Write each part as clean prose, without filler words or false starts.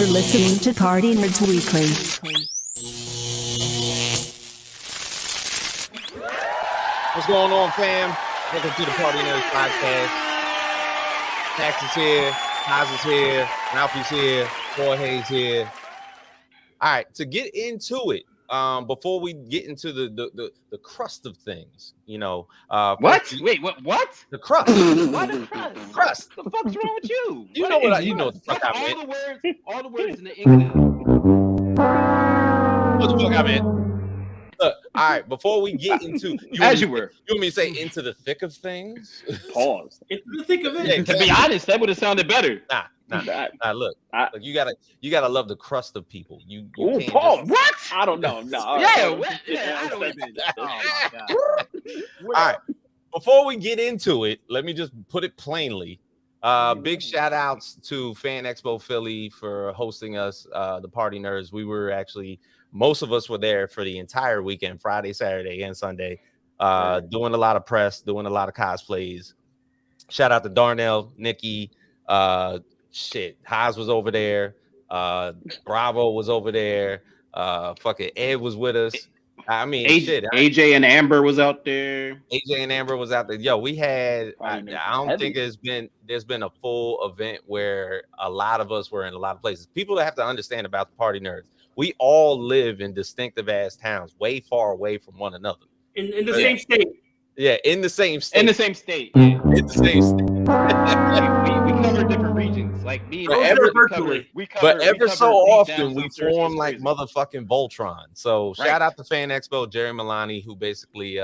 You're listening to Party Nerds Weekly. What's going on, fam? Welcome to the Party Nerds Podcast. Max is here, Haas is here, Ralphie's here, Jorge's here. All right, to get into it, before we get into the crust of things, you know. What? Wait, what? The crust. Why the crust? Crust. The fuck's wrong with you? You know what? You know what the fuck I meant. All the words in the English. What the fuck I meant? Look, all right, before we get into You want me to say into the thick of things? Pause. Into the thick of it. Yeah, To be honest, that would have sounded better. Nah. Look, you gotta love the crust of people. You can't Paul, just... what? I don't know. No. Yeah, I don't even. Oh my god. All right. Before we get into it, let me just put it plainly. Big shout outs to Fanexpo Philly for hosting us, the Party Nerds. We were actually, most of us were there for the entire weekend, Friday, Saturday, and Sunday, doing a lot of press, doing a lot of cosplays. Shout out to Darnell, Nikki, Haas was over there, Bravo was over there, fucking Ed was with us. I mean, AJ and Amber was out there. AJ and Amber was out there. Yo, we had. I don't think there's been a full event where a lot of us were in a lot of places. People that have to understand about the Party Nerds, we all live in distinctive ass towns, way far away from one another. In the same state. Yeah, in the same state. In the same state. Yeah. In the same state. we cover different regions, like me. But ever so often we form like motherfucking Voltron. So shout out to Fan Expo, Jerry Milani, who basically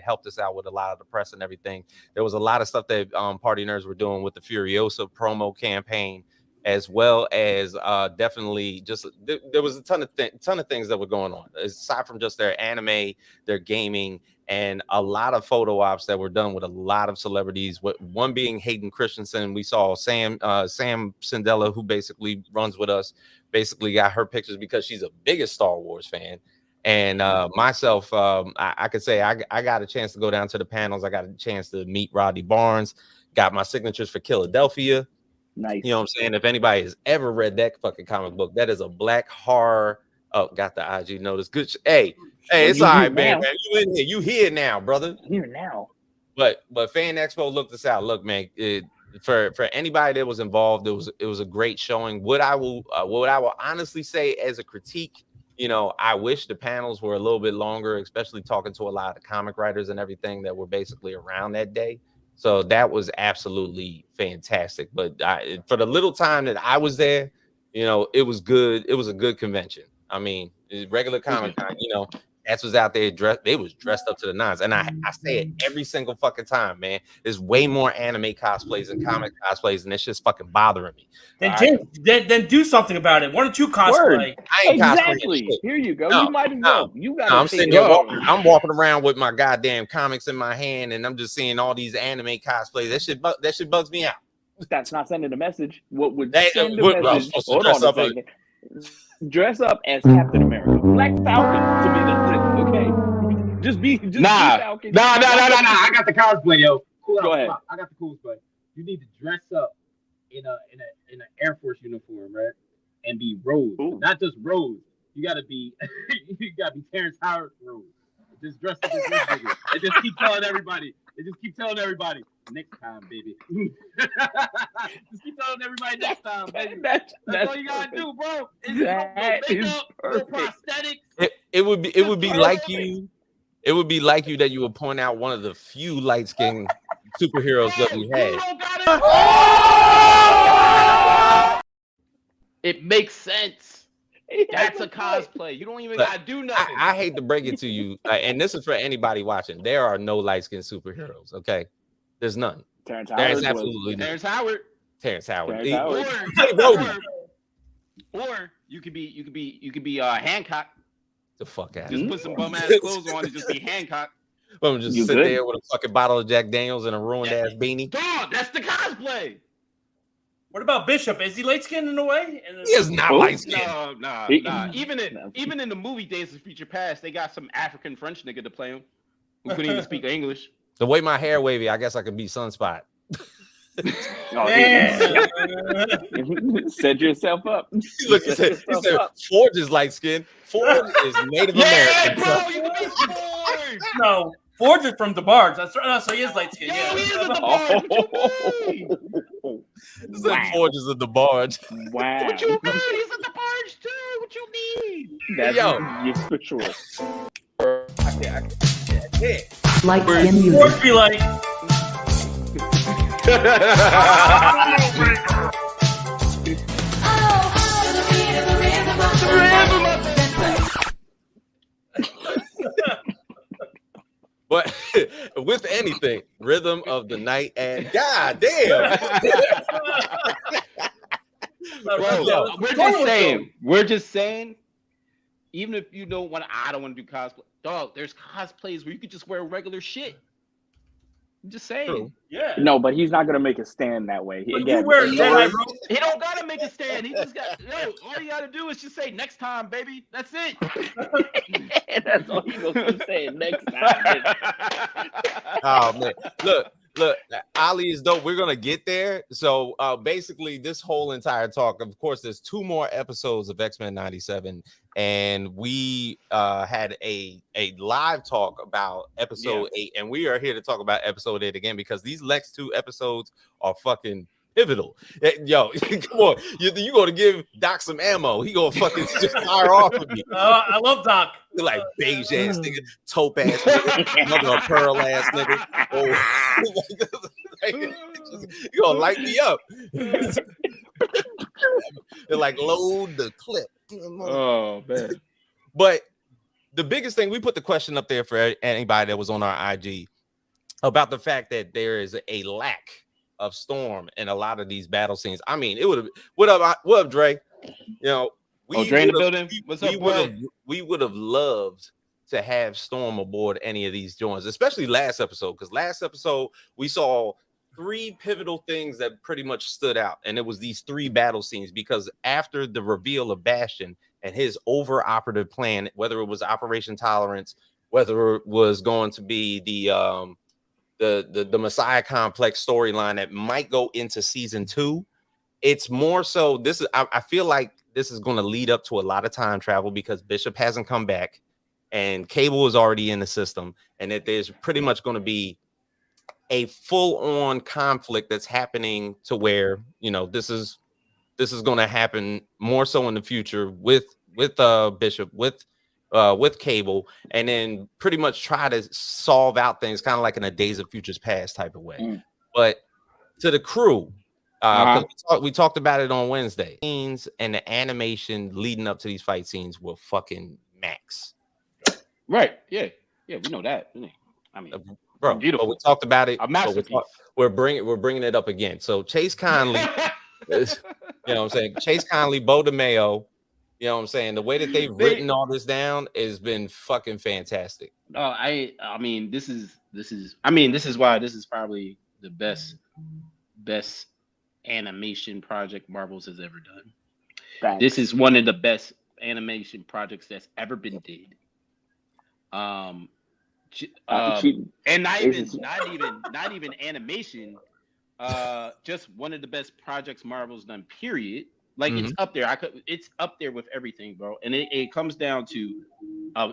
helped us out with a lot of the press and everything. There was a lot of stuff that Party Nerds were doing with the Furiosa promo campaign, as well as definitely just there was a ton of things that were going on aside from just their anime, their gaming, and a lot of photo ops that were done with a lot of celebrities. One being Hayden Christensen. We saw Sam Sindella, who basically runs with us, basically got her pictures because she's a biggest Star Wars fan. And myself, I could say I got a chance to go down to the panels. I got a chance to meet Rodney Barnes, got my signatures for Philadelphia. Nice. You know what I'm saying? If anybody has ever read that fucking comic book, that is a black horror. Oh, got the IG notice. Good. Hey, it's all right, man. You in here? You here now, brother? Here now. But Fan Expo looked us out. Look, man. For anybody that was involved, it was a great showing. What I will honestly say as a critique, you know, I wish the panels were a little bit longer, especially talking to a lot of the comic writers and everything that were basically around that day. So that was absolutely fantastic. But for the little time that I was there, you know, it was good. It was a good convention. I mean, regular Comic Con, you know, that's was out there dressed. They was dressed up to the nines. And I say it every single fucking time, man. There's way more anime cosplays and comic cosplays, and it's just fucking bothering me. Then do something about it. Why don't you cosplay? I ain't exactly. Cosplaying. Here you go. No, you might as well. You got. I'm sitting there. I'm walking around with my goddamn comics in my hand, and I'm just seeing all these anime cosplays. That shit bugs me out. That's not sending a message. What would that, send a message? Hold on a second. Dress up as Captain America, Black Falcon to be the okay. Just be Falcon. Nah. I got the cosplay, yo. Go ahead. I got the cosplay. You need to dress up in an Air Force uniform, right? And be Rose, not just Rose. You gotta be Terrence Howard Rose. Just dress up as this nigga. And just keep telling everybody. Next time, baby. Just keep telling everybody next time, baby. That's all you gotta do, bro. Makeup, prosthetics. It would be like you. It would be like you that you would point out one of the few light-skinned superheroes that we had. It makes sense. That's a cosplay. You don't even gotta do nothing. I hate to break it to you, and this is for anybody watching. There are no light-skinned superheroes. Okay, there's none. Terrence Howard. Or you could be Hancock. The fuck out. Just put some bum ass clothes on and just be Hancock. I'm just sit there with a fucking bottle of Jack Daniels and a ruined ass beanie. Dog, that's the cosplay. What about Bishop? Is he light skinned in a way? He is not light skinned. Nah. Even in the movie Days of Future Past, they got some African French nigga to play him who couldn't even speak English. The way my hair wavy, I guess I could be Sunspot. Oh, yeah. Set yourself up. Look, he said Forge is light skinned. Forge is Native American. Bro, you can be Forge. No, Forge is from the Barge. That's right. No, so he is light skinned. Yo, Yeah. he is in the Barge. What you mean? Wow. Forge is in the Barge. Wow. What you mean? He's in the Barge too. What you mean? That's yes, for sure. I can't. Light skin music. Forge be like. But with anything, rhythm of the night and god damn. Bro, we're just saying, even if you don't want to, I don't want to do cosplay, dog, there's cosplays where you could just wear regular shit. I'm just saying. True. Yeah. No, but he's not gonna make a stand that way. He don't gotta make a stand. He just got. All you gotta do is just say next time, baby. That's it. That's all he's gonna say next time. Oh man, look, Ali is dope. We're gonna get there. So basically, this whole entire talk, of course, there's 2 more episodes of X-Men 97, and we had a live talk about episode 8, and we are here to talk about episode 8 again because these next 2 episodes are fucking pivotal. Yo, come on, you gonna give Doc some ammo? He gonna fucking just fire off of me. I love Doc. You're like beige ass nigga, taupe ass nigga, mother of pearl ass nigga. Oh, you gonna light me up? They're like load the clip. Oh man! But the biggest thing, we put the question up there for anybody that was on our IG about the fact that there is a lack of Storm in a lot of these battle scenes. I mean, it would have. What up, Dre? You know. Dre in the building. What's up, boy? We would have loved to have Storm aboard any of these joints, especially last episode, because last episode we saw 3 pivotal things that pretty much stood out, and it was these 3 battle scenes. Because after the reveal of Bastion and his over-operative plan, whether it was Operation Tolerance, whether it was going to be the Messiah Complex storyline that might go into season 2, it's more so. This is I feel like this is going to lead up to a lot of time travel because Bishop hasn't come back and Cable is already in the system, and that there's pretty much going to be a full-on conflict that's happening to where, you know, this is going to happen more so in the future with Bishop, with Cable, and then pretty much try to solve out things kind of like in a Days of Futures Past type of way. But to the crew, we talked about it on Wednesday. Scenes and the animation leading up to these fight scenes were fucking max. Right? Yeah, we know that. I mean, bro, beautiful. We talked about it. A masterpiece. We're bringing it up again. So Chase Conley, you know what I'm saying? Chase Conley, Bo DeMayo. You know what I'm saying? The way that they've written all this down has been fucking fantastic. I mean, this is why this is probably the best animation project Marvel's has ever done. Thanks. This is one of the best animation projects that's ever been did. And not even animation. Just one of the best projects Marvel's done. Period. Like it's up there. It's up there with everything, bro. And it comes down to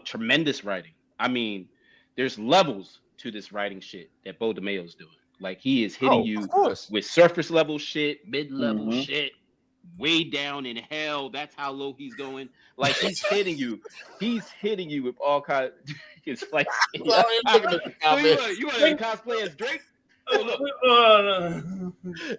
tremendous writing. I mean, there's levels to this writing shit that Bo DeMayo's doing. Like he is hitting you with surface level shit, mid level shit, way down in hell. That's how low he's going. Like he's hitting you. He's hitting you with all kinds. It's like you want to cosplay as Drake?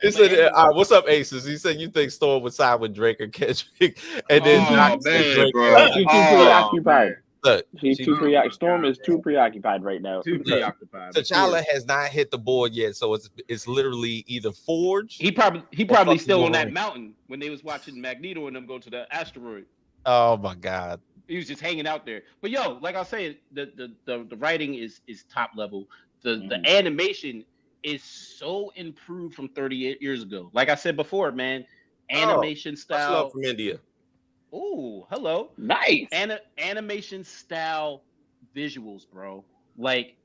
It said, "What's up, Aces?" He said, "You think Storm would side with Drake or Kendrick?" And then Drake, bro. She's too preoccupied. Look, she's too preoccupied. Storm is too preoccupied right now. Too preoccupied. T'Challa has not hit the board yet, so it's literally either Forge. He probably still on that mountain when they was watching Magneto and them go to the asteroid. Oh my God. He was just hanging out there. But yo, like I said, the writing is top level. The animation is so improved from 38 years ago. Like I said before, man, animation style. Love from India. Oh, hello. Nice. Animation style visuals, bro. Like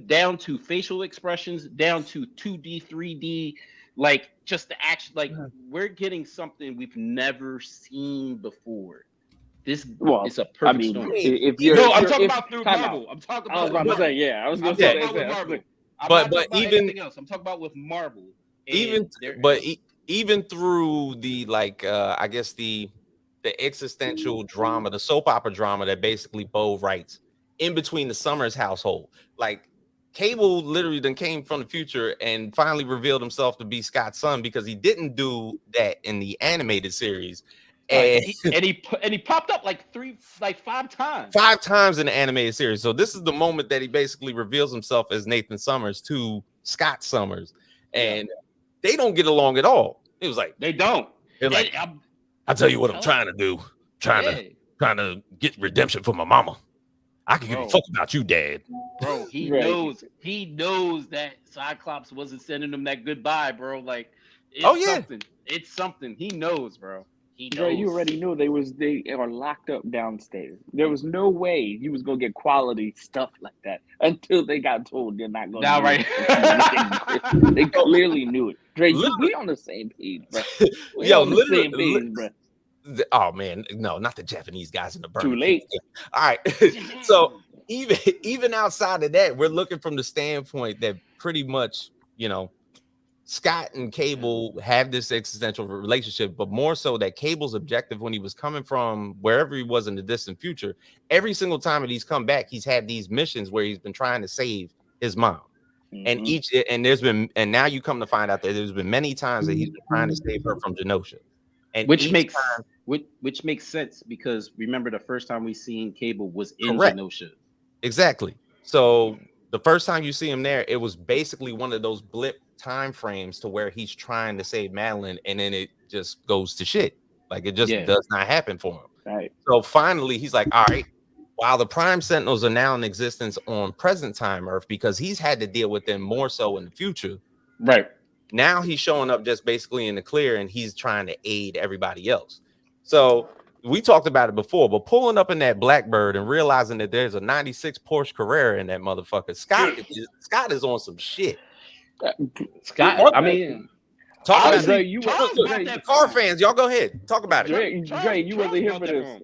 down to facial expressions, down to 2D, 3D, Like just the action, like we're getting something we've never seen before. This is a perfect storm. I'm talking about through Marvel. I'm talking about. I was about to say, yeah. I was going to say that. Marvel. But even anything else, I'm talking about with Marvel. Even through the I guess the existential drama, the soap opera drama that basically Bo writes in between the Summers household, like Cable literally then came from the future and finally revealed himself to be Scott's son because he didn't do that in the animated series. And he popped up like 5 times. 5 times in the animated series. So this is the moment that he basically reveals himself as Nathan Summers to Scott Summers. And they don't get along at all. It was like they don't. They're like, I'll tell you what I'm trying to do. Trying to get redemption for my mama. I can give a fuck about you, Dad. Bro, he knows that Cyclops wasn't sending him that goodbye, bro. Like it's something. He knows, bro. He knows. Dre, you already knew they are locked up downstairs. There was no way he was gonna get quality stuff like that until they got told they're not gonna. Right. They clearly knew it. Dre, we on the same page, bro. Bro. Oh man, no, not the Japanese guys in the burn. Too late. All right. So even outside of that, we're looking from the standpoint that pretty much, Scott and Cable have this existential relationship, but more so that Cable's objective when he was coming from wherever he was in the distant future, every single time that he's come back, he's had these missions where he's been trying to save his mom. Mm-hmm. And now you come to find out that there's been many times that he's been trying to save her from Genosha. And which makes sense because remember the first time we seen Cable was in Genosha. Exactly. So the first time you see him there, it was basically one of those blip time frames to where he's trying to save Madeline, and then it just goes to shit. Like it just does not happen for him. Right. So finally, he's like, all right, while the Prime Sentinels are now in existence on present time Earth, because he's had to deal with them more so in the future. Right. Now he's showing up just basically in the clear, and he's trying to aid everybody else. So we talked about it before, but pulling up in that Blackbird and realizing that there's a 96 Porsche Carrera in that motherfucker, Scott is on some shit. Scott, I mean, talk about it. Car fans, y'all go ahead. Talk about it. Dre, you wasn't here for this.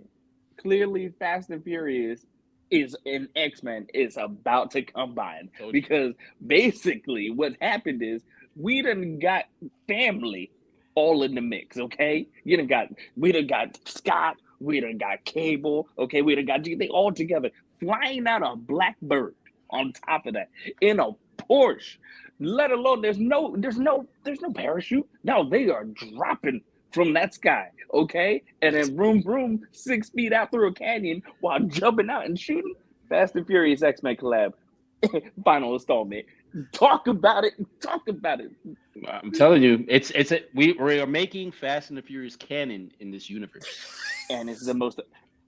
Clearly, Fast and Furious is an X-Men is about to combine because basically what happened is we done got family all in the mix, okay? We done got Scott, we done got Cable, okay? We done got they all together flying out a Blackbird on top of that in a Porsche. Let alone there's no parachute. No, they are dropping from that sky, okay? And then vroom 6 feet out through a canyon while jumping out and shooting. Fast and Furious X-Men collab, final installment. Talk about it. I'm telling you, we are making Fast and the Furious canon in this universe, and it's the most.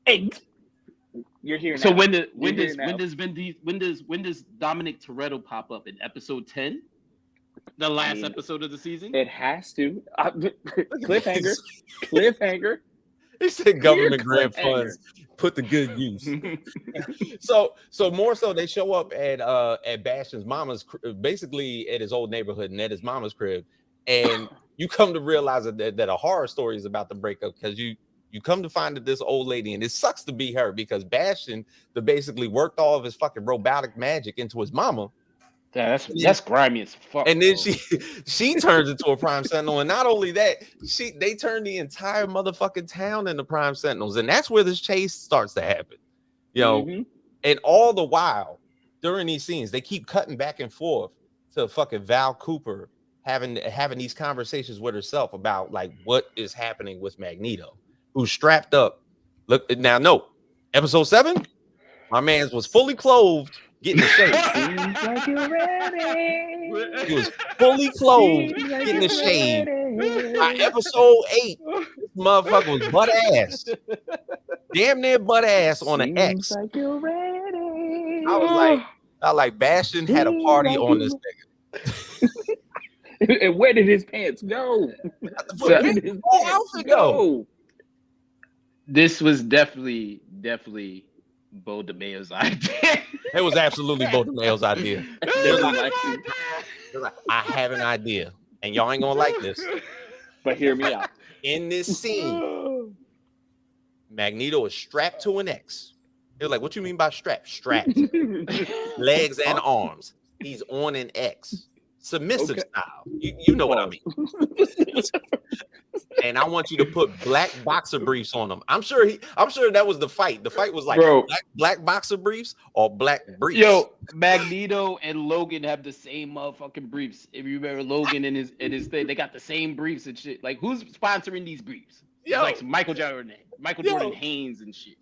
Hey, you're here now. So when does Dominic Toretto pop up in episode 10? The last episode of the season? It has to. Cliffhanger. He said government grant funds put the good use. So more so they show up at Bastion's mama's, basically at his old neighborhood and at his mama's crib, and you come to realize that a horror story is about to break up because you come to find that this old lady, and it sucks to be her because Bastion basically worked all of his fucking robotic magic into his mama. Yeah, that's grimy as fuck. And then she turns into a Prime Sentinel, and not only that, they turn the entire motherfucking town into Prime Sentinels, and that's where this chase starts to happen. And all the while during these scenes, they keep cutting back and forth to fucking Val Cooper having these conversations with herself about like what is happening with Magneto, who's strapped up. Look now, no, episode 7, my man's was fully clothed. Getting the shade. Seems like you're ready. He was fully clothed, getting the shade. By episode 8, this motherfucker was butt ass. Damn near butt ass on an X. Seems like you're ready. I was like, Bastion had a party on this nigga. And where did his pants go? Where did his outfit go? This was definitely Bo DeMayo's idea. It was absolutely Bo DeMayo's idea. Like, I have an idea. and y'all ain't gonna like this. But hear me out. In this scene, Magneto is strapped to an X. They're like, what you mean by strapped? Strapped. Legs and arms. He's on an X. Submissive style. You know what I mean. And I want you to put black boxer briefs on him. I'm sure that was the fight. The fight was like black boxer briefs or black briefs. Yo, Magneto and Logan have the same motherfucking briefs. If you remember Logan and his thing, they got the same briefs and shit. Like, who's sponsoring these briefs? Yo. Like Michael Jordan Haynes and shit.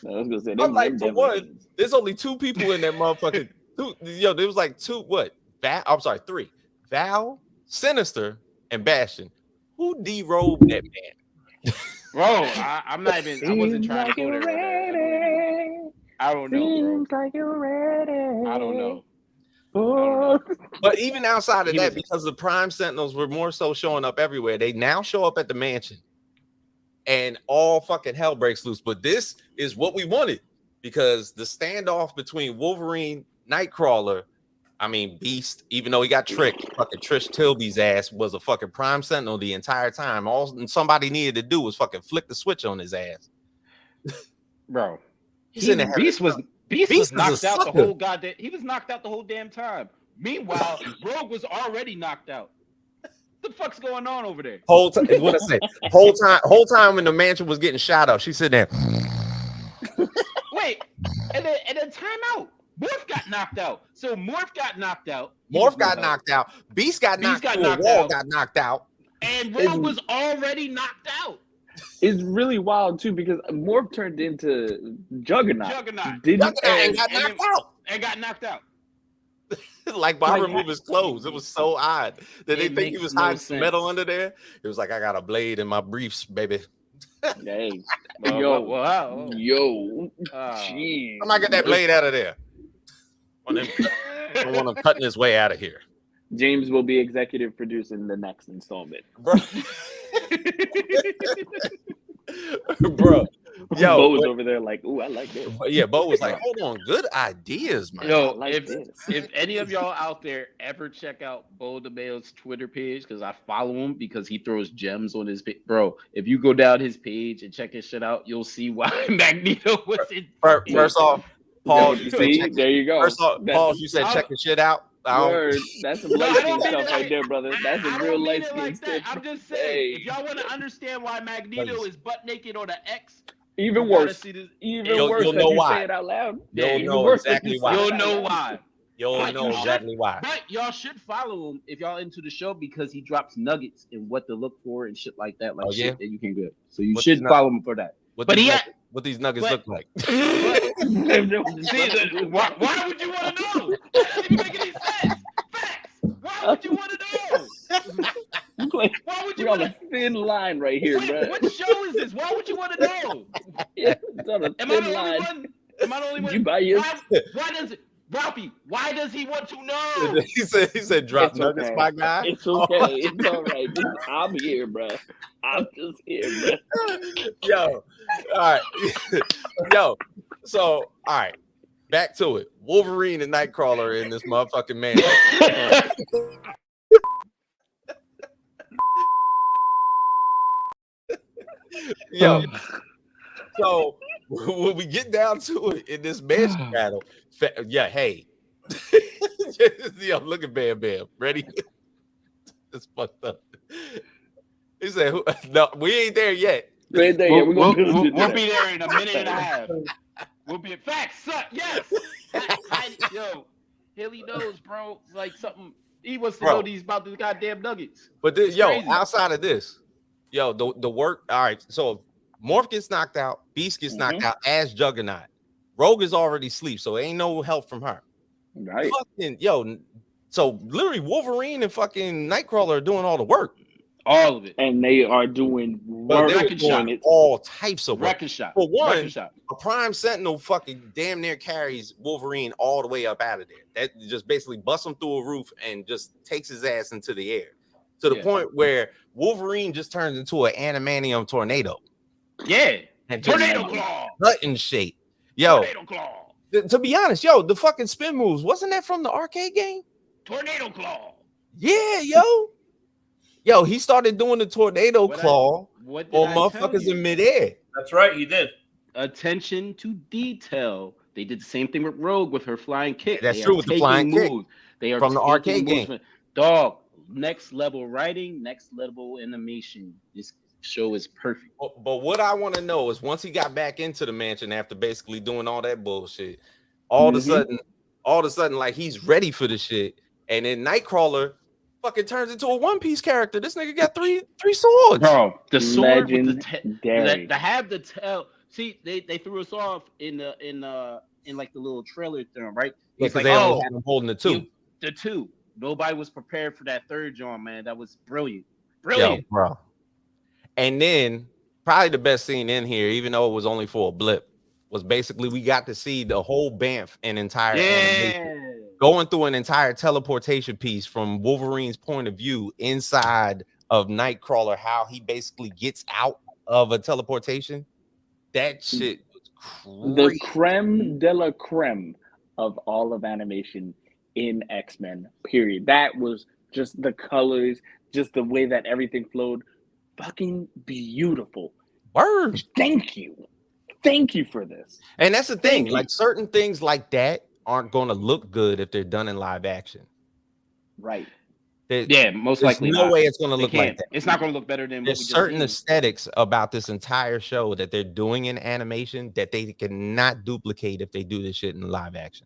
I was gonna say, I'm like, for one, there's only 2 people in that motherfucking. There was like 2. What? I'm sorry, 3. Val, Sinister, and Bastion. Who derobed that man? Bro, I'm not even. I wasn't trying to go there. I don't know, bro. Like you're ready. I don't know. But even outside of that, because the Prime Sentinels were more so showing up everywhere, they now show up at the mansion, and all fucking hell breaks loose. But this is what we wanted, because the standoff between Wolverine, Nightcrawler, Beast, even though he got tricked, fucking Trish Tilby's ass was a fucking Prime Sentinel the entire time. All somebody needed to do was fucking flick the switch on his ass. Bro, Beast was knocked out the whole goddamn. He was knocked out the whole damn time. Meanwhile, Rogue was already knocked out. What the fuck's going on over there? Whole time when the mansion was getting shot up, she sitting there. Wait, and then time out. Morph got knocked out. So Morph got knocked out. Morph got knocked out. Beast got knocked out. And Rogue was already knocked out. It's really wild too, because Morph turned into Juggernaut. And got knocked out. Like by removing his clothes. It was so odd that they think he was hiding some metal under there. It was like, I got a blade in my briefs, baby. Hey, wow. Jeez. Somebody get that blade out of there. I want him cutting his way out of here. James will be executive producing the next installment. Bro. Yo, Bo was over there like, ooh, I like this. Yeah, Bo was like, hold on, good ideas, man. Yo, if any of y'all out there ever check out Bo DeMayo's Twitter page, because I follow him because he throws gems on his page. Bro, if you go down his page and check his shit out, you'll see why Magneto was in. First off, Paul, there you go. First off, Paul, you said check the shit out. That's some light skin stuff right there, brother. That's some real light skin stuff. I'm just saying, if y'all want to understand why Magneto is butt naked on an X, even worse. You'll know why. Say it out loud. You'll know exactly why. You'll know why. You'll know exactly why. But y'all should follow him if y'all into the show, because he drops nuggets and what to look for and shit like that, shit that you can get. So you should follow him for that. What these nuggets look like? Why would you want to know? That doesn't even make any sense. Facts. Why would you want to know? Why would you want a thin line right here, bro? What show is this? Why would you want to know? Yeah, it's on a thin line. Am I the only one? You biased? Why does it? Ralphie, why does he want to know? He said drop nuggets, my guy. It's okay. It's all right. I'm here, bro. I'm just here, bro. Yo, all right. Yo, so, all right. Back to it. Wolverine and Nightcrawler in this motherfucking man. Yo, so when we get down to it in this mansion battle, hey. Yo, look at Bam Bam. Ready? It's fucked up. He said, no, we ain't there yet. We ain't there yet. We'll be there in a minute and a half. We'll be at facts. Yes. Yo, Haley knows, bro. Like something. He wants to know these about the goddamn nuggets. But outside of this, the work. All right, so Morph gets knocked out, Beast gets knocked out as Juggernaut. Rogue is already asleep, so ain't no help from her. Right. So literally Wolverine and fucking Nightcrawler are doing all the work. All of it. And they are doing all types of work. Shot. For one, a Prime Sentinel fucking damn near carries Wolverine all the way up out of there. That just basically busts him through a roof and just takes his ass into the air. To the point where Wolverine just turns into an animanium tornado. Yeah. And tornado claw. Button shape. Yo. Tornado claw. To be honest, the fucking spin moves, wasn't that from the arcade game? Tornado claw. Yeah, yo. Yo, he started doing the tornado claw what did on I tell motherfuckers you? in midair. That's right, he did. Attention to detail. They did the same thing with Rogue with her flying kick. That's they true are with the taking flying kick moves. They are from the arcade moves. game. Dog, next level writing, next level animation. This show is perfect. But what I want to know is once he got back into the mansion after basically doing all that bullshit, all of a sudden, like he's ready for the shit, and then Nightcrawler fucking turns into a One Piece character. This nigga got three swords. Bro, the sword with Legendary. to have the tail. See, they threw us off in like the little trailer thing, right? Because like, they only had him holding the two. The two. Nobody was prepared for that third John, man. That was brilliant. Yo, bro. And then probably the best scene in here, even though it was only for a blip, was basically we got to see the whole Banff and entire animation going through an entire teleportation piece from Wolverine's point of view inside of Nightcrawler, how he basically gets out of a teleportation. That shit was crazy. The creme de la creme of all of animation in X-Men, period. That was just the colors, just the way that everything flowed. Fucking beautiful. Word. Thank you. Thank you for this. And that's the thing. Like certain things like that aren't going to look good if they're done in live action. Right. Most likely. No way it's going to look like that. It's not going to look better than there's certain aesthetics about this entire show that they're doing in animation that they cannot duplicate if they do this shit in live action.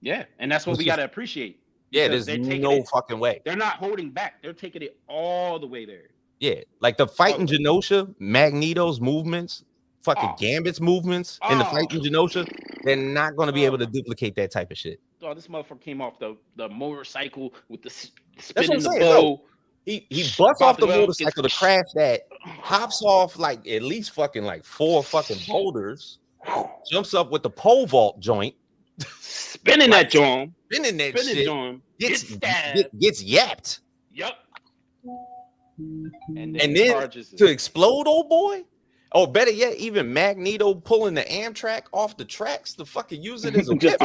Yeah, and that's what we got to appreciate. Yeah, there's no fucking way. They're not holding back. They're taking it all the way there. Yeah, like the fight in Genosha, Magneto's movements, fucking Gambit's movements in the fight in Genosha, they're not going to be able to duplicate that type of shit. Oh, this motherfucker came off the motorcycle with the spinning the bow. No. He busts off the motorcycle to crash that, hops off like at least fucking like 4 fucking boulders, jumps up with the pole vault joint, spinning that joint, gets yapped. Yep. And then to explode, old boy. Oh, better yet, even Magneto pulling the Amtrak off the tracks to fucking use it as a whip.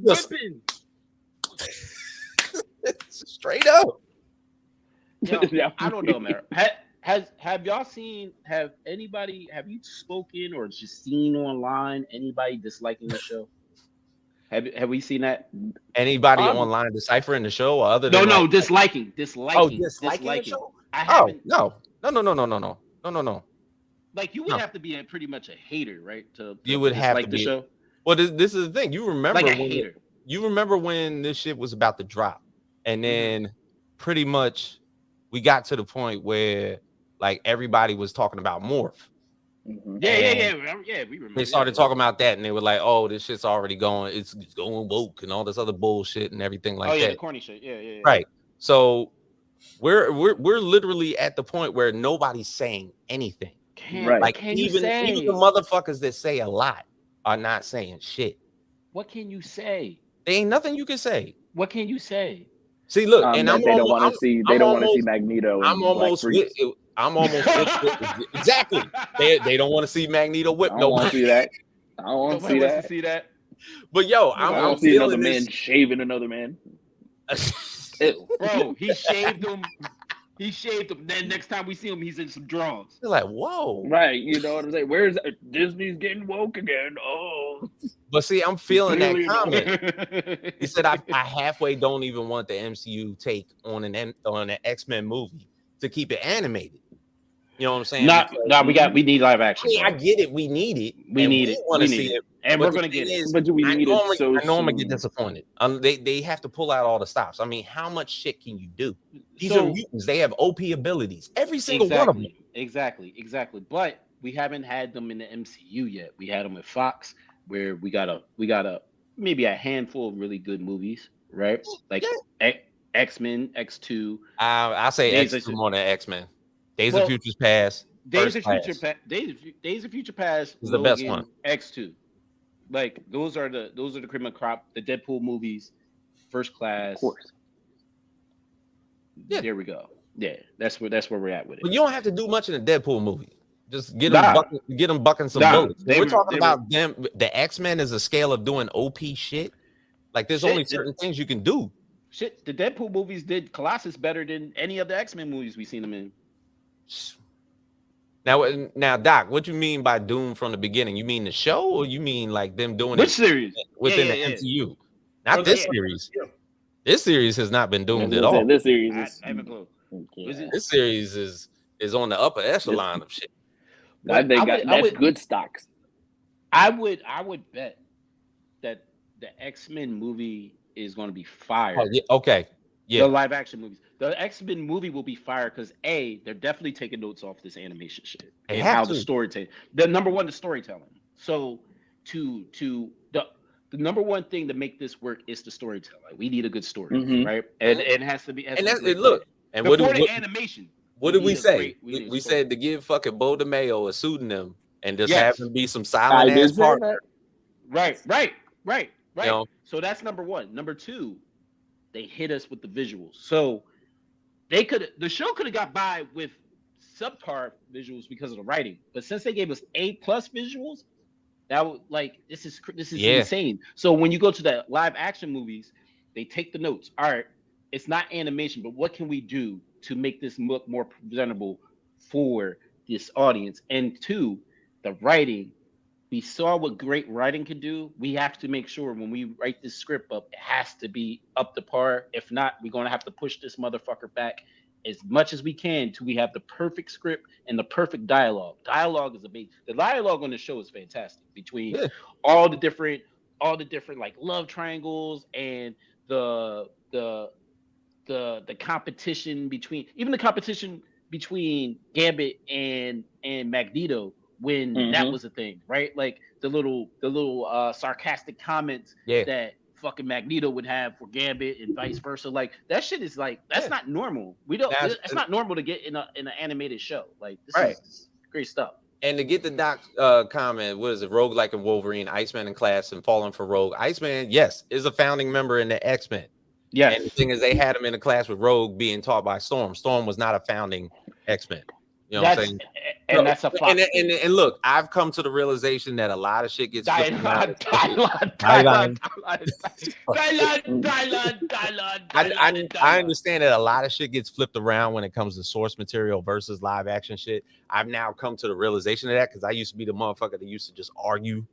Whipping. Straight up. Yo, I don't know, man. Have y'all seen? Have you spoken or just seen online anybody disliking the show? Have we seen that? Anybody online deciphering the show or other than disliking. Oh, disliking the show? No. Like you would have to be pretty much a hater, right? To you would have to the show. Well, this is the thing. You remember like a hater. You remember when this shit was about to drop, and then pretty much we got to the point where like everybody was talking about Morph. Yeah. We remember. They started talking about that, and they were like, "Oh, this shit's already going. It's going woke and all this other bullshit and everything like that." The corny shit. Yeah. Right. So we're literally at the point where nobody's saying anything. Like even the motherfuckers that say a lot are not saying shit. What can you say? There ain't nothing you can say. What can you say? See, look, and they don't want to see Magneto. I'm almost with exactly. They don't want to see Magneto whip nobody. I don't want to see that. But yo, I don't see another man shaving another man. Bro, he shaved him. Then next time we see him, he's in some drawers. You're like, whoa. Right. You know what I'm saying? Where's Disney's getting woke again? Oh. But see, I'm feeling that comment. He said, I halfway don't even want the MCU take on an X-Men movie to keep it animated. You know what I'm saying? We need live action. I get it. We need it. We need it. Want to see it. And we're gonna get it. But do we need it so I know I'm gonna get disappointed. They have to pull out all the stops. I mean, how much shit can you do? These are mutants. They have OP abilities. Every single one of them. Exactly. But we haven't had them in the MCU yet. We had them at Fox, where we got a maybe a handful of really good movies, right? Like X-Men, X2. I say X2 more than X-Men. Days of Future Past. Days of Future Past is the best one. X2. Like those are the cream of crop. The Deadpool movies, First Class. Of course. Yeah. There we go. Yeah, that's where we're at with it. But you don't have to do much in a Deadpool movie. Just get them bucking some bullets. We're talking about them. The X-Men is a scale of doing OP shit. Like there's only certain things you can do. Shit, the Deadpool movies did Colossus better than any of the X-Men movies we've seen them in. Now, Doc, what you mean by Doom from the beginning? You mean the show, or you mean like them doing Which it series? within the MCU? Not this series. This series has not been doomed at all. This series is. I have a clue. This series is on the upper echelon of shit. That's good stocks. I would bet that the X-Men movie is going to be fire. Oh, yeah, okay. Yeah. The live action movies. The X-Men movie will be fire because they're definitely taking notes off this animation shit. They and have how to. the storytelling. The number one, the storytelling. So the number one thing to make this work is the storytelling. We need a good story, right? And it has to be. And look. And what the animation. What did we say? We said to give fucking Bo DeMayo a pseudonym and just have him be some silent ass partner. Right. You know? So that's number one. Number two, they hit us with the visuals. So the show could have got by with subpar visuals because of the writing, but since they gave us A+ visuals, that was like this is insane. So when you go to the live action movies, they take the notes. All right, it's not animation, but what can we do to make this look more presentable for this audience? And two, the writing. We saw what great writing can do. We have to make sure when we write this script up, it has to be up to par. If not, we're going to have to push this motherfucker back as much as we can till we have the perfect script and the perfect dialogue. Dialogue is amazing. The dialogue on the show is fantastic between all the different like love triangles and the competition between Gambit and Magneto. When that was a thing, right? Like the little sarcastic comments that fucking Magneto would have for Gambit and vice versa. Like that shit is like that's not normal. It's not normal to get in an animated show. Like this is great stuff. And to get the Doc comment, what is it? Rogue like a Wolverine, Iceman in class, and falling for Rogue. Iceman, yes, is a founding member in the X-Men. Yeah. And the thing is, they had him in a class with Rogue being taught by Storm. Storm was not a founding X-Men. You know what I'm saying? And that's a Fox. And look, I've come to the realization that a lot of shit gets I understand that a lot of shit gets flipped around when it comes to source material versus live action shit. I've now come to the realization of that because I used to be the motherfucker that used to just argue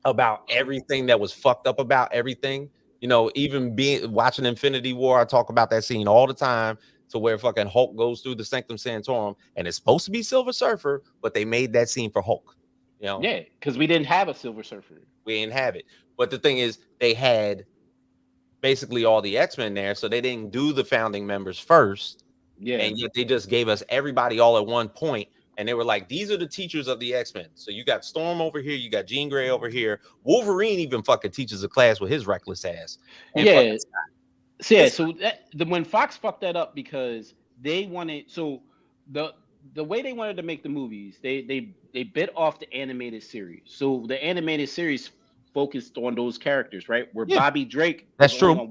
about everything that was fucked up about everything. You know, even watching Infinity War, I talk about that scene all the time. To where fucking Hulk goes through the Sanctum Sanctorum, and it's supposed to be Silver Surfer, but they made that scene for Hulk. You know? Yeah, because we didn't have a Silver Surfer. We didn't have it. But the thing is, they had basically all the X-Men there, so they didn't do the founding members first. Yeah, and yet they just gave us everybody all at one point, and they were like, "These are the teachers of the X-Men." So you got Storm over here, you got Jean Grey over here. Wolverine even fucking teaches a class with his reckless ass. And so when Fox fucked that up because they wanted the way they wanted to make the movies, they bit off the animated series. So the animated series focused on those characters, right? Where Bobby Drake was only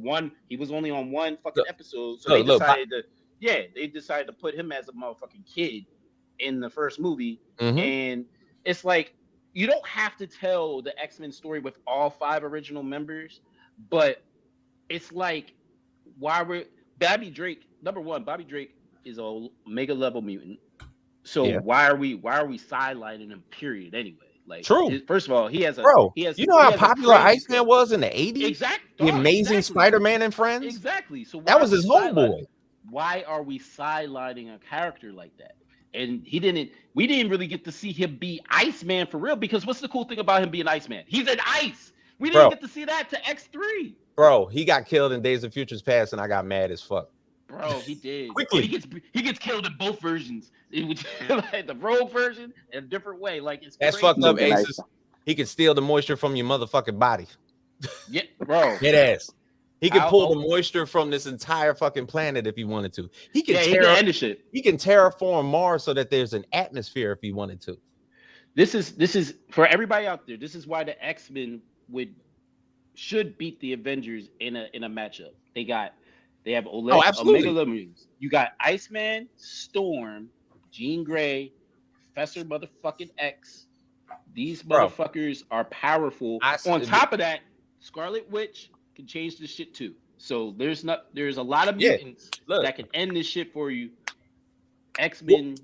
on one fucking episode. So they decided to put him as a motherfucking kid in the first movie. And it's like you don't have to tell the X-Men story with all 5 original members, but it's like Bobby Drake, number one, Bobby Drake is a mega level mutant. So why are we sidelining him, period, anyway? Like, first of all, he has you know how popular Iceman was in the 80s? Exactly. The Amazing Spider-Man and Friends? Exactly. So that was his homeboy. Why are we sidelining a character like that? And we didn't really get to see him be Iceman for real, because what's the cool thing about him being Iceman? He's an ice. We didn't get to see that to X3. Bro, he got killed in Days of Futures Past, and I got mad as fuck. Bro, he did. Quickly. He gets killed in both versions. Like the Rogue version in a different way. Like that's crazy. fucked up, Aces. He can steal the moisture from your motherfucking body. Yeah, bro. Dead ass. He can pull the moisture from this entire fucking planet if he wanted to. He can terraform Mars so that there's an atmosphere if he wanted to. This is for everybody out there. This is why the X-Men should beat the Avengers in a matchup. They have Omega Lumines. You got Iceman, Storm, Jean Grey, Professor motherfucking X. These motherfuckers are powerful. On top of that, Scarlet Witch, can change this shit too. So there's a lot of mutants that can end this shit for you. X-Men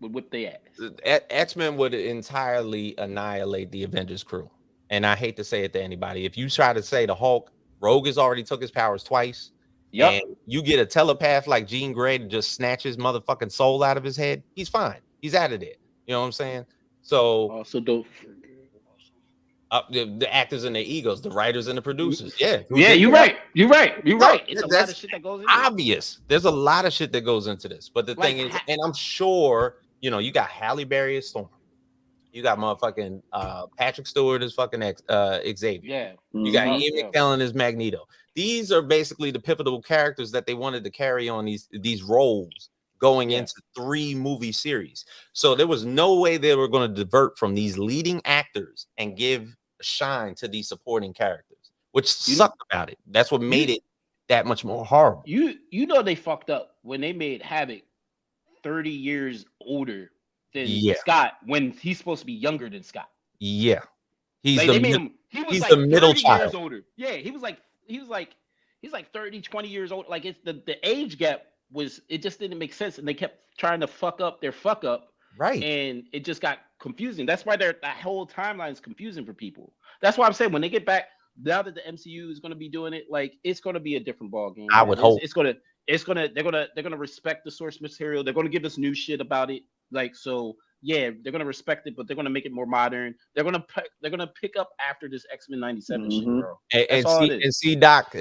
would whip their ass. X-Men would entirely annihilate the Avengers crew. And I hate to say it to anybody. If you try to say the Hulk, Rogue has already took his powers twice. And you get a telepath like Jean Grey to just snatch his motherfucking soul out of his head, he's fine. He's out of there. You know what I'm saying? So also don't the actors and their egos, the writers and the producers. Yeah, you're right. It's a lot of shit that goes into obvious. There's a lot of shit that goes into this. But the thing is, and I'm sure, you know, you got Halle Berry as Storm. You got motherfucking Patrick Stewart as fucking Xavier. Yeah. You got Ian McKellen as Magneto. These are basically the pivotal characters that they wanted to carry on these roles going into 3 movie series. So there was no way they were going to divert from these leading actors and give a shine to these supporting characters, which sucked about it. That's what made it that much more horrible. You know they fucked up when they made Havoc 30 years older than Scott when he's supposed to be younger than Scott. Yeah. He's like, he's the middle child. Years older. Yeah, he's like 30, 20 years old. Like it's the age gap it just didn't make sense, and they kept trying to fuck up their fuck up. Right. And it just got confusing. That's why that whole timeline is confusing for people. That's why I'm saying when they get back, now that the MCU is going to be doing it, like it's going to be a different ball game. I would hope they're gonna respect the source material. They're gonna give us new shit about it. Like, so yeah, they're gonna respect it, but they're gonna make it more modern. They're gonna pick up after this X-Men 97 shit, bro. And see, Doc,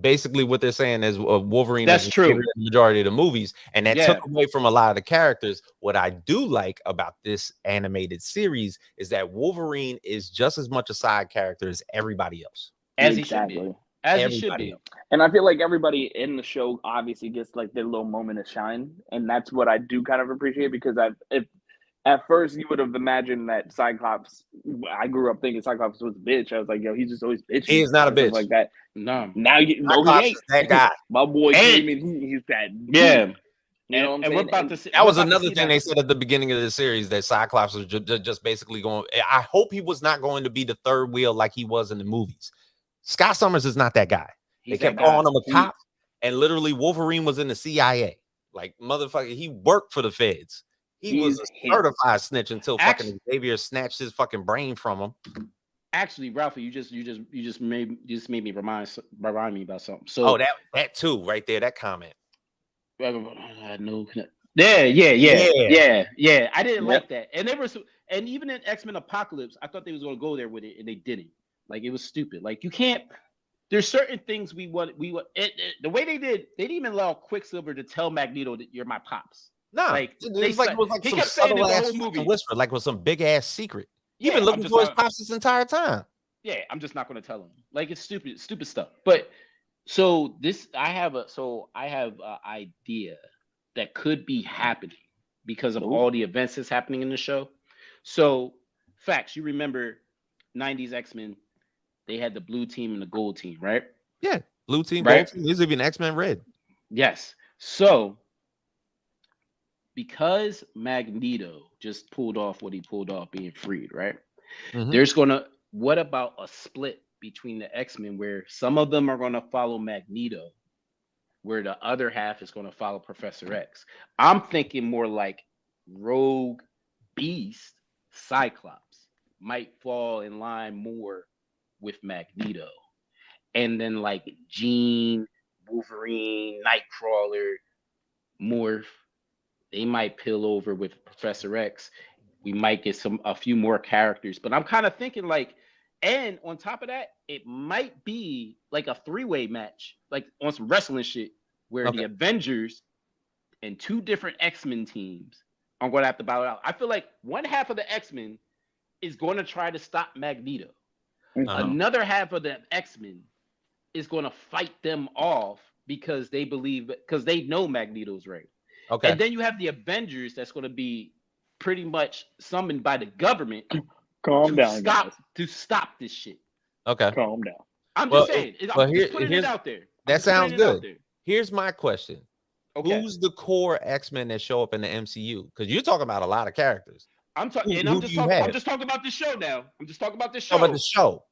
basically what they're saying is Wolverine is true. The majority of the movies, and that took away from a lot of the characters. What I do like about this animated series is that Wolverine is just as much a side character as everybody else. As he should be. As he should be. And I feel like everybody in the show obviously gets like their little moment of shine. And that's what I do kind of appreciate, because at first you would have imagined that Cyclops, I grew up thinking Cyclops was a bitch. I was like, yo, he's just always bitchy. He is not a bitch. Like that. No. Now he ain't that guy. My boy he's that. Yeah. You know what I'm saying? We're about to see, that was another thing they said at the beginning of the series, that Cyclops was just basically going. I hope he was not going to be the third wheel like he was in the movies. Scott Summers is not that guy. They kept calling him a cop, and literally Wolverine was in the CIA. Like, motherfucker, he worked for the feds. He was a certified snitch until fucking Xavier snatched his fucking brain from him. Actually, Ralphie, you just made me remind me about something. So that too, right there, that comment. I know. Yeah. I didn't like that, and even in X-Men Apocalypse, I thought they was gonna go there with it, and they didn't. Like, it was stupid. Like, you can't. There's certain things we want. The way they didn't even allow Quicksilver to tell Magneto that you're my pops. No, like it was like some subtle ass whisper, like with some big ass secret. You've been looking for his pops this entire time. Yeah, I'm just not going to tell him. Like, it's stupid stuff. But so I have an idea that could be happening because of all the events that's happening in the show. So, facts. You remember 90s X-Men? They had the blue team and the gold team, right? Yeah, blue team, right? Gold team. There's even X-Men Red. Yes. So, because Magneto just pulled off what he pulled off, being freed, right? Mm-hmm. What about a split between the X-Men where some of them are going to follow Magneto, where the other half is going to follow Professor X? I'm thinking more like Rogue, Beast, Cyclops might fall in line more with Magneto, and then like Jean, Wolverine, Nightcrawler, Morph, they might peel over with Professor X. We might get a few more characters, but I'm kind of thinking like, and on top of that, it might be like a 3-way match, like on some wrestling shit, where the Avengers and 2 different X-Men teams are going to have to battle out. I feel like one half of the X-Men is going to try to stop Magneto. Another half of the X-Men is going to fight them off because they know Magneto's right. Okay. And then you have the Avengers that's going to be pretty much summoned by the government to stop this shit. Okay. Calm down. I'm just saying. I'm just putting it out there. That sounds good. Here's my question. Okay. Who's the core X-Men that show up in the MCU? Because you're talking about a lot of characters. I'm just talking about this show now. I'm just talking about this show. About the show.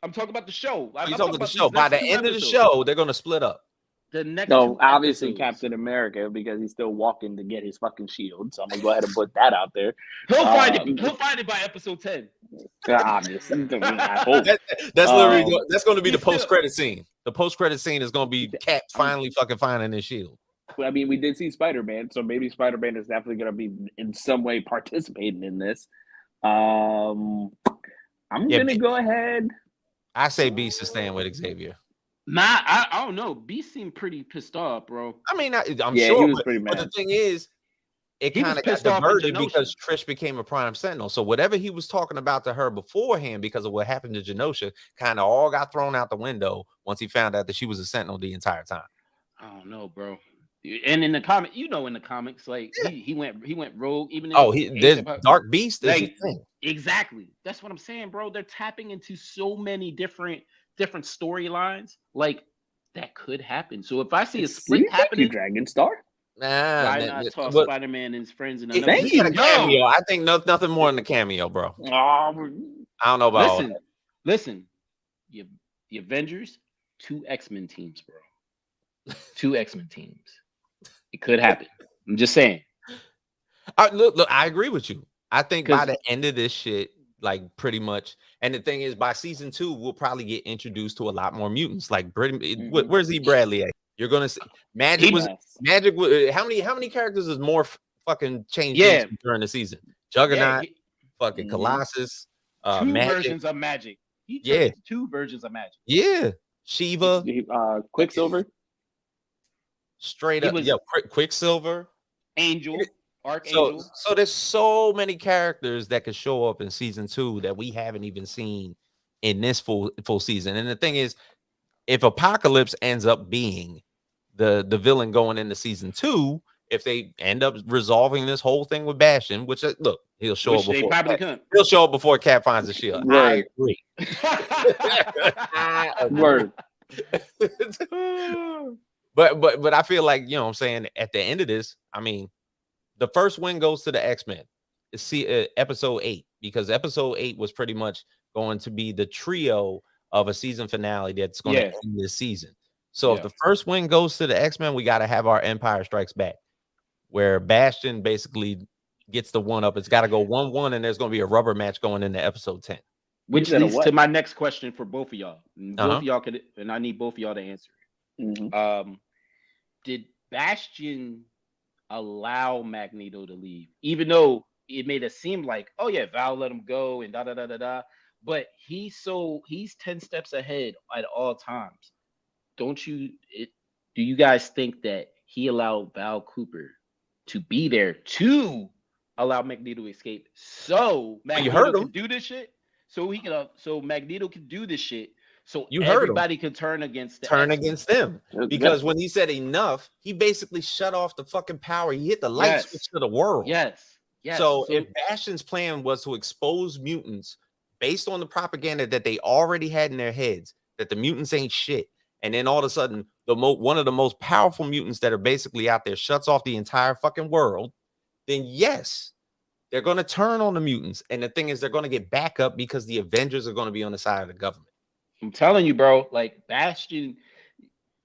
I'm talking about the show. You talking about the show? By the end of the show, they're gonna split up. The next obviously Captain America, because he's still walking to get his fucking shield. So I'm gonna go ahead and put that out there. He'll find it. He'll find it by episode 10. Obviously, I hope. That's literally that's going to be the post-credit scene. The post-credit scene is going to be Cap finally fucking finding his shield. I mean, we did see Spider-Man, so maybe Spider-Man is definitely going to be in some way participating in this. I'm going to go ahead. I say Beast is staying with Xavier. Nah, I don't know. Beast seemed pretty pissed off, bro. I mean, I'm sure, he was pretty mad. But the thing is, it kind of got diverted because Trish became a Prime Sentinel. So whatever he was talking about to her beforehand because of what happened to Genosha kind of all got thrown out the window once he found out that she was a Sentinel the entire time. I don't know, bro. And in the comic, in the comics, like he went rogue. Even there's Dark Beast. Like, exactly. That's what I'm saying, bro. They're tapping into so many different storylines. Like that could happen. So if I see a split happening, Dragon Star. Why not toss Spider-Man and his friends in another cameo? I think nothing more than the cameo, bro. I don't know about listen. The Avengers, 2 X-Men teams, bro. 2 X-Men teams. It could happen. I'm just saying. Look, I agree with you. I think by the end of this shit, like pretty much, and the thing is, by season 2, we'll probably get introduced to a lot more mutants. Like, where's E. Bradley at? You're gonna see Magic. How many characters is more fucking changed during the season? Juggernaut, fucking Colossus, 2 versions of Magic. He chose 2 versions of Magic. Yeah, Shiva, Quicksilver. Straight up, Quicksilver, Archangel. So there's so many characters that could show up in season 2 that we haven't even seen in this full season. And the thing is, if Apocalypse ends up being the villain going into season 2, if they end up resolving this whole thing with Bastion, which look, he'll show up before he'll show up before Cap finds the shield. I agree. Word. But I feel like, you know what I'm saying, at the end of this, I mean, the first win goes to the X-Men. Episode 8, because episode 8 was pretty much going to be the trio of a season finale that's going to end this season. So if the first win goes to the X-Men, we got to have our Empire Strikes Back, where Bastion basically gets the 1-up. It's got to go 1-1, and there's going to be a rubber match going into episode 10. Which leads to my next question for both of y'all. Both of y'all could, and I need both of y'all to answer it. Did Bastion allow Magneto to leave, even though it made it seem like, oh yeah, Val let him go and da, but he's 10 steps ahead at all times. Do you guys think that he allowed Val Cooper to be there to allow Magneto to escape, so Magneto can do this shit, so Magneto can do this shit, so everybody could turn against them? Because when he said enough, he basically shut off the fucking power. He hit the light switch to the world. Yes. So if Bastion's plan was to expose mutants based on the propaganda that they already had in their heads, that the mutants ain't shit, and then all of a sudden one of the most powerful mutants that are basically out there shuts off the entire fucking world, then yes, they're going to turn on the mutants. And the thing is, they're going to get back up because the Avengers are going to be on the side of the government. I'm telling you, bro, like Bastion's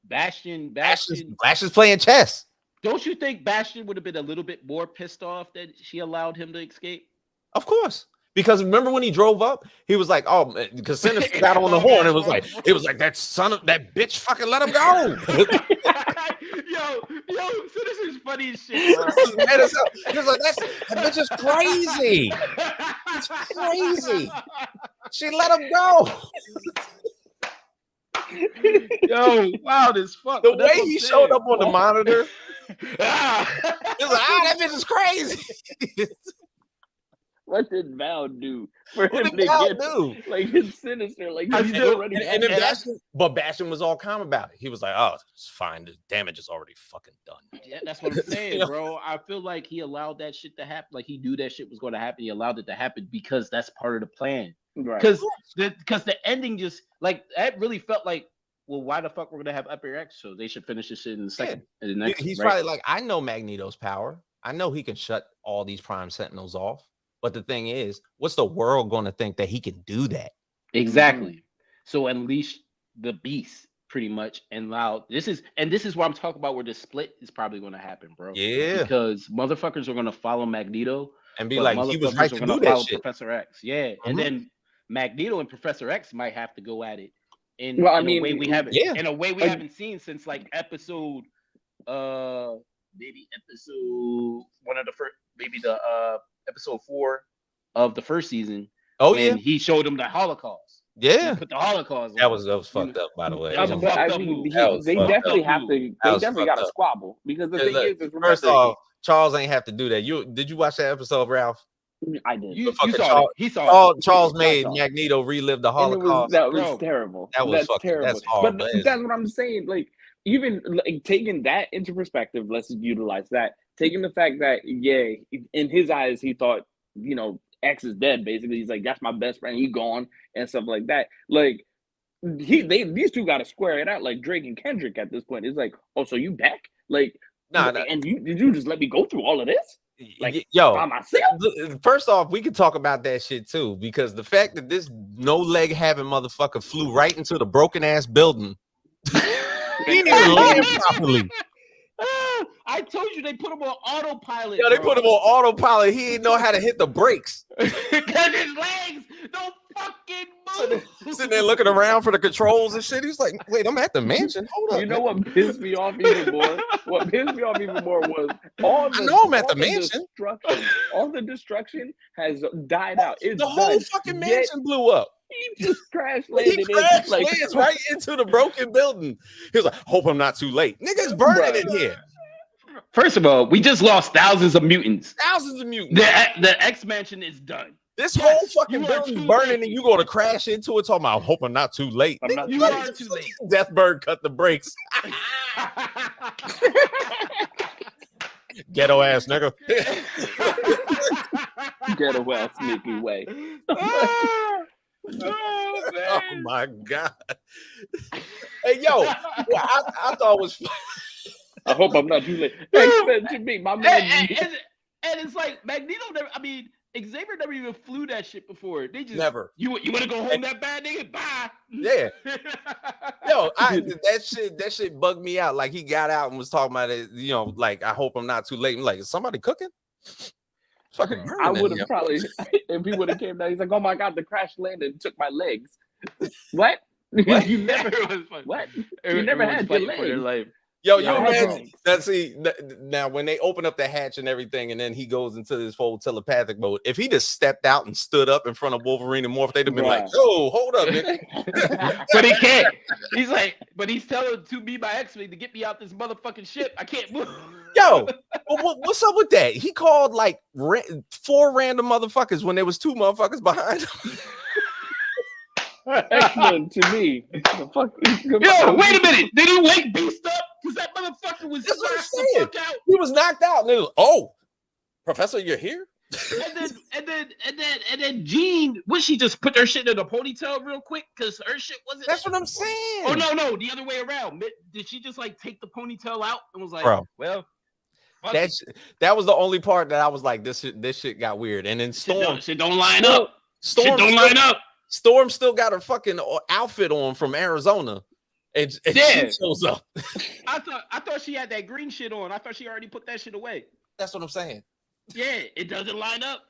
playing chess. Don't you think Bastion would have been a little bit more pissed off that she allowed him to escape? Of course. Because remember when he drove up, he was like, "Oh," because Sinister got on the horn. It was like that bitch fucking let him go. yo, Sinister's funny as shit. Bro. He was like, that bitch is crazy. It's crazy. She let him go. Yo, wild as fuck. The way he showed up on the monitor, he was like, that bitch is crazy. What did Val do for him to get like his Sinister? Like he's already. But Bastion was all calm about it. He was like, "Oh, it's fine. The damage is already fucking done." Yeah, that's what I'm saying, bro. I feel like he allowed that shit to happen. Like he knew that shit was going to happen. He allowed it to happen because that's part of the plan. Because the ending just like it really felt like, well, why the fuck we're gonna have Upper X? So they should finish this shit in the second. In the next, he's probably like, I know Magneto's power. I know he can shut all these Prime Sentinels off. But the thing is, what's the world going to think that he can do that? Exactly. So unleash the beast pretty much, and allow this is where I'm talking about where the split is probably going to happen, bro. Yeah, because motherfuckers are going to follow Magneto and be like, he was right to do that shit. Professor X, yeah, and then Magneto and Professor X might have to go at it in a way we haven't, in a way we haven't seen since like episode, maybe episode one of the first, maybe the episode 4 of the first season. Oh when he showed him the Holocaust. Yeah, he put the Holocaust. That was fucked up, by the way. But I mean, they definitely have to. They definitely got to squabble because the thing is, first off, Charles ain't have to do that. Did you watch that episode, Ralph? I did. You saw it. He saw it. Charles made Magneto relive the Holocaust. That was terrible. That's terrible. That's horrible. But that's what I'm saying. Like, even like taking that into perspective, let's utilize that. Taking the fact that, in his eyes, he thought, X is dead. Basically, he's like, that's my best friend. He gone and stuff like that. Like, these two got to square it out, like Drake and Kendrick at this point. It's like, oh, so you back? Like, nah. And did you just let me go through all of this? Like, by myself? First off, we could talk about that shit too, because the fact that this no leg having motherfucker flew right into the broken ass building, he didn't even land properly. I told you they put him on autopilot. They put him on autopilot. He didn't know how to hit the brakes because his legs don't fucking move. Sitting there looking around for the controls and shit. He's like, "Wait, I'm at the mansion. Hold up." You know what pissed me off even more? What pissed me off even more was I'm at the mansion. All the destruction has died out. It's the whole fucking mansion blew up. He just crash landed. He crashed lands right into the broken building. He was like, "Hope I'm not too late." Niggas burning in here. First of all, we just lost thousands of mutants. The X Mansion is done. This whole fucking building's burning, and you going to crash into it. Talking about, I hope I'm not too late. You are too late. Deathbird cut the brakes. Ghetto ass nigga. Ghetto ass Mickey Way. Oh my god. Hey yo, I thought it was fun. I hope I'm not too late. To me, my man. And it's like Magneto never, Xavier never even flew that shit before. They just never. You want to go home that bad, nigga? Bye. Yeah. Yo, that shit bugged me out. Like he got out and was talking about it, like I hope I'm not too late. I'm like, is somebody cooking? Fucking I would have probably if he would have came down, he's like, oh my god, the crash landed and took my legs. What? You never what? You never had your legs. Yo, you imagine that? Now when they open up the hatch and everything, and then he goes into this whole telepathic mode. If he just stepped out and stood up in front of Wolverine and Morph, they'd have been like, "Oh, hold up, nigga." But he can't. He's like, but he's telling to be my X-Men to get me out this motherfucking ship. I can't move. Yo, what's up with that? He called like 4 random motherfuckers when there was 2 motherfuckers behind him. X-Men to me. Yo, wait a minute. Did he wake Beast up? Because that motherfucker was knocked the fuck out. He was knocked out. And it was, oh, Professor, you're here? and then Jean, would she just put her shit in a ponytail real quick? Because her shit wasn't. That's what I'm saying. Oh no, the other way around. Did she just like take the ponytail out and was like, well, that was the only part that I was like, this shit got weird. And then Storm, shit don't line up. Shit don't line up. Storm still got her fucking outfit on from Arizona. And she shows up. I thought she had that green shit on. I thought she already put that shit away. That's what I'm saying. Yeah, it doesn't line up.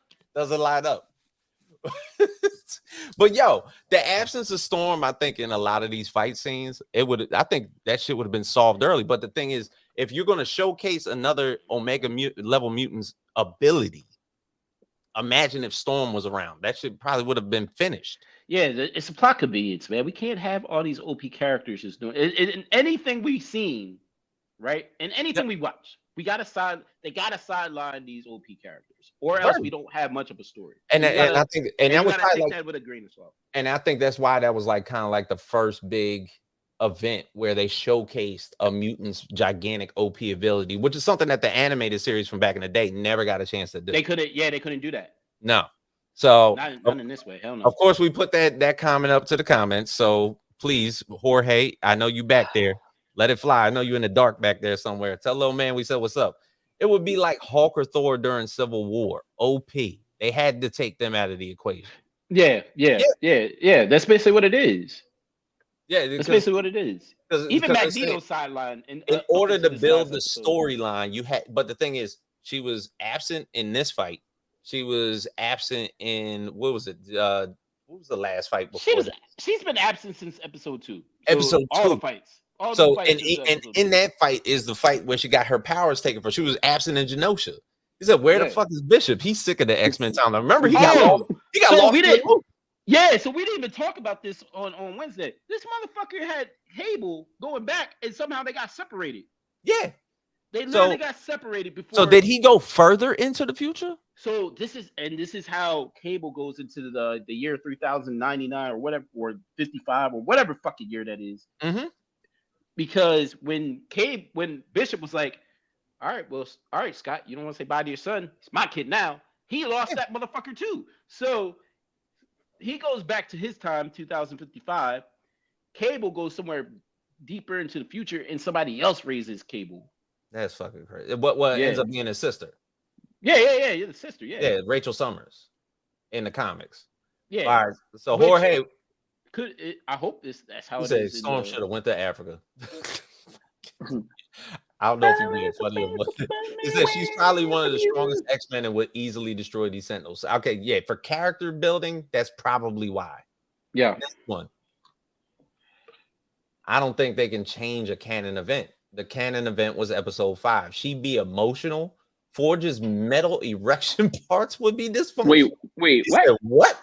But yo, the absence of Storm, I think in a lot of these fight scenes, I think that shit would have been solved early. But the thing is, if you're going to showcase another Omega level mutant's ability, imagine if Storm was around. That shit probably would have been finished. Yeah, it's a plot convenience, man. We can't have all these OP characters just doing it. In anything we've seen, right? And anything we watch, they gotta sideline these OP characters, or else we don't have much of a story. And I think that was take that with a grain of salt. And I think that's why that was like kind of like the first big event where they showcased a mutant's gigantic OP ability, which is something that the animated series from back in the day never got a chance to do. They couldn't do that. No. So not in this way. Hell no. Of course, we put that comment up to the comments. So please, Jorge, I know you back there. Let it fly. I know you in the dark back there somewhere. Tell little man we said what's up. It would be like Hulk or Thor during Civil War. OP. They had to take them out of the equation. Yeah. That's basically what it is. Yeah, that's basically what it is. Even Magneto's sideline. In order to build the storyline, you had. But the thing is, she was absent in this fight. She was absent in what was it? What was the last fight before? She's been absent since episode 2. Episode 2. All the fights. And in that fight is the fight when she got her powers taken from. She was absent in Genosha. He said, "Where the fuck is Bishop? He's sick of the X-Men time." Remember, he got lost. He got lost. So we didn't even talk about this on Wednesday. This motherfucker had Cable going back, and somehow they got separated. Yeah, they literally got separated before. So did he go further into the future? So this is how Cable goes into the year 3099 or whatever, or 55 or whatever fucking year that is. Mm-hmm. Because when Bishop was like, all right, Scott, you don't want to say bye to your son. It's my kid now. He lost that motherfucker too. So he goes back to his time, 2055. Cable goes somewhere deeper into the future, and somebody else raises Cable. That's fucking crazy. What ends up being his sister? Yeah. You're the sister. Yeah, Rachel Summers in the comics. Yeah. All right. So Jorge, I hope that's how it is. Storm should have went to Africa. I don't know if you're being funny or what. He said she's probably one of the strongest X-Men and would easily destroy these Sentinels. Okay, yeah, for character building, that's probably why. Yeah. Next one. I don't think they can change a canon event. The canon event was episode 5. She'd be emotional. Forge's metal erection parts would be dysfunctional. Wait, what? What?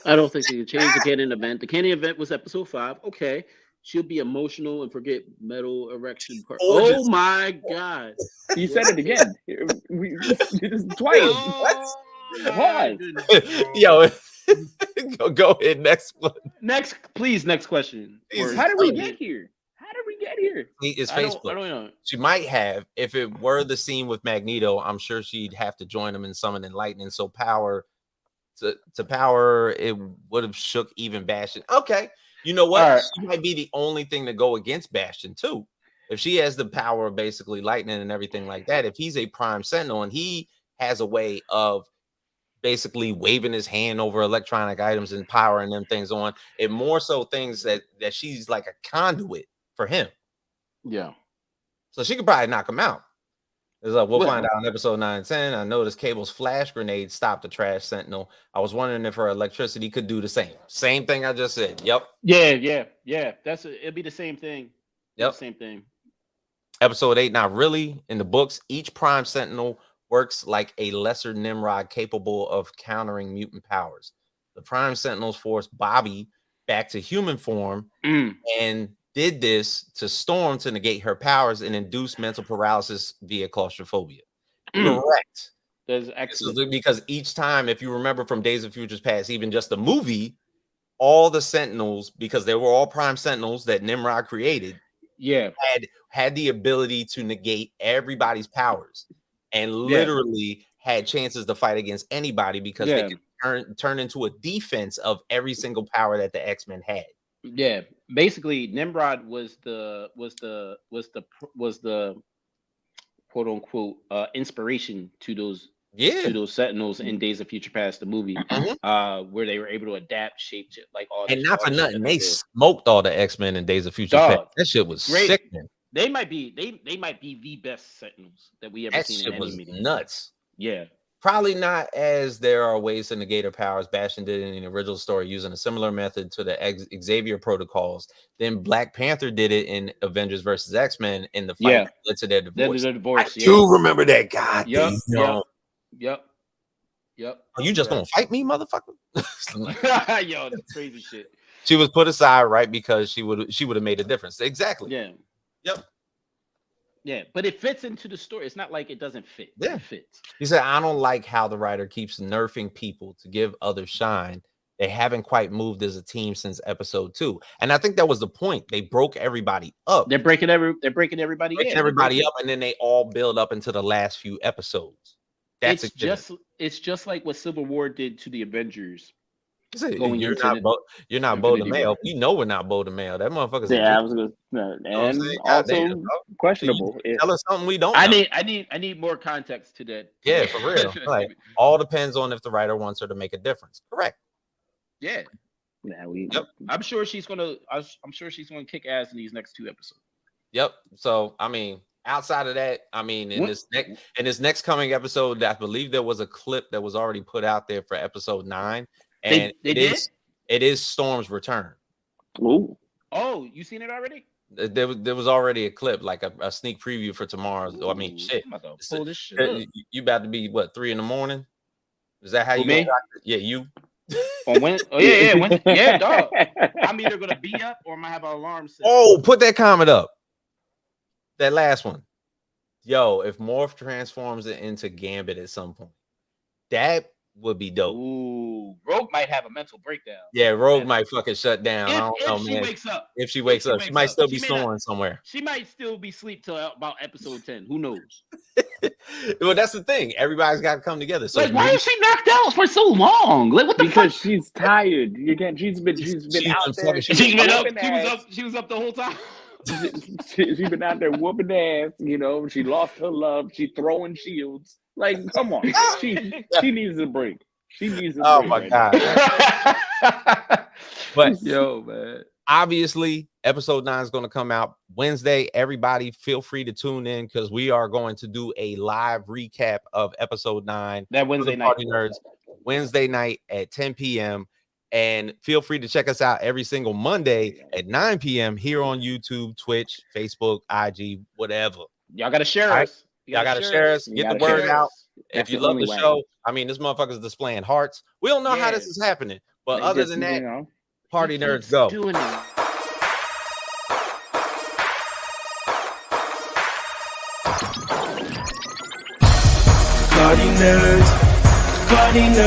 I don't think they can change the canon event. The canon event was episode 5. Okay. She'll be emotional and forget metal erection part. Oh my God. You said it again. We just twice. What? Yo, go ahead. Next one. Next question. How did we get here? It's Facebook. I don't know. She might have, if it were the scene with Magneto, I'm sure she'd have to join him in summoning lightning. So power to power, it would have shook even Bastion. Okay. You know what? Right. She might be the only thing to go against Bastion too. If she has the power of basically lightning and everything like that, if he's a prime sentinel and he has a way of basically waving his hand over electronic items and powering them things on, it more so things that she's like a conduit for him. Yeah. So she could probably knock him out. It's like, we'll find out in episode 9 and 10. I noticed Cable's flash grenade stopped the trash sentinel. I was wondering if her electricity could do the same. Same thing I just said. Yep. Yeah. It'll be the same thing. Yep. Same thing. Episode 8. Not really. In the books, each prime sentinel works like a lesser Nimrod capable of countering mutant powers. The prime sentinels forced Bobby back to human form and did this to Storm to negate her powers and induce mental paralysis via claustrophobia. Correct. That's excellent. So because each time, if you remember from Days of Futures Past, even just the movie, all the Sentinels, because they were all prime Sentinels that Nimrod created, had the ability to negate everybody's powers and literally had chances to fight against anybody because they could turn into a defense of every single power that the X-Men had. Yeah, basically Nimrod was the quote unquote inspiration to those Sentinels in Days of Future Past, the movie, where they were able to adapt, shape, like all. And not for nothing, they smoked all the X-Men in Days of Future Past. That shit was sickening. They might be the best Sentinels that we ever seen in any media. Nuts. Yeah. Probably not as there are ways to negate her powers. Bastion did it in the original story using a similar method to the Xavier protocols. Then Black Panther did it in Avengers versus X-Men in the fight that led to their divorce. I do remember that guy. Yep. Are you just gonna fight me, motherfucker? Yo, that's crazy shit. She was put aside, right, because she would have made a difference. Exactly. Yeah. Yep. Yeah, but it fits into the story. It's not like it doesn't fit. Yeah. It fits. He said, I don't like how the writer keeps nerfing people to give others shine. They haven't quite moved as a team since episode 2. And I think that was the point. They broke everybody up. They're breaking everybody up, and then they all build up into the last few episodes. It's just like what Civil War did to the Avengers. You're not Bo the Mail. We know we're not Bo the Mail. That motherfucker's I was gonna and also questionable. Tell us something we don't. I need more context to that. Yeah, for real. Like all depends on if the writer wants her to make a difference. Correct. Yeah. Yeah, I'm sure she's gonna kick ass in these next 2 episodes. Yep. So I mean, outside of that, I mean, in this next coming episode, I believe there was a clip that was already put out there for episode 9, and it is Storm's return. Ooh. Oh, you seen it already? There was already a clip, like a sneak preview for tomorrow. I mean, shit. I'm about to pull this shit up. You about to be what, 3 a.m? Is that how you me? Yeah, you. On when? Oh yeah, dog. I'm either gonna be up or I might have an alarm set. Oh, put that comment up. That last one. Yo, if Morph transforms it into Gambit at some point, that would be dope. Ooh, Rogue might have a mental breakdown. Yeah, Rogue might fucking shut down. I don't know, man. If she wakes up, she might still be snoring somewhere. She might still be asleep till about episode 10. Who knows? Well, that's the thing. Everybody's got to come together. So like, why is she knocked out for so long? Like, what the because fuck? She's tired. She's been out there. She's been up. She was up the whole time. She's been out there whooping ass. You know, she lost her love. She throwing shields. Like, come on. She needs a break. She needs a break. Oh my god. But yo, man. Obviously, episode 9 is going to come out Wednesday. Everybody, feel free to tune in because we are going to do a live recap of episode 9. That Wednesday night. Party Nerds, Wednesday night at 10 p.m. And feel free to check us out every single Monday at 9 p.m. here on YouTube, Twitch, Facebook, IG, whatever. Y'all got to share us. Y'all got to share us. Get the word out. If you love the show, I mean, this motherfucker's displaying hearts. We don't know how this is happening. But other than that, Party Nerds go. Doing it. Party nerds.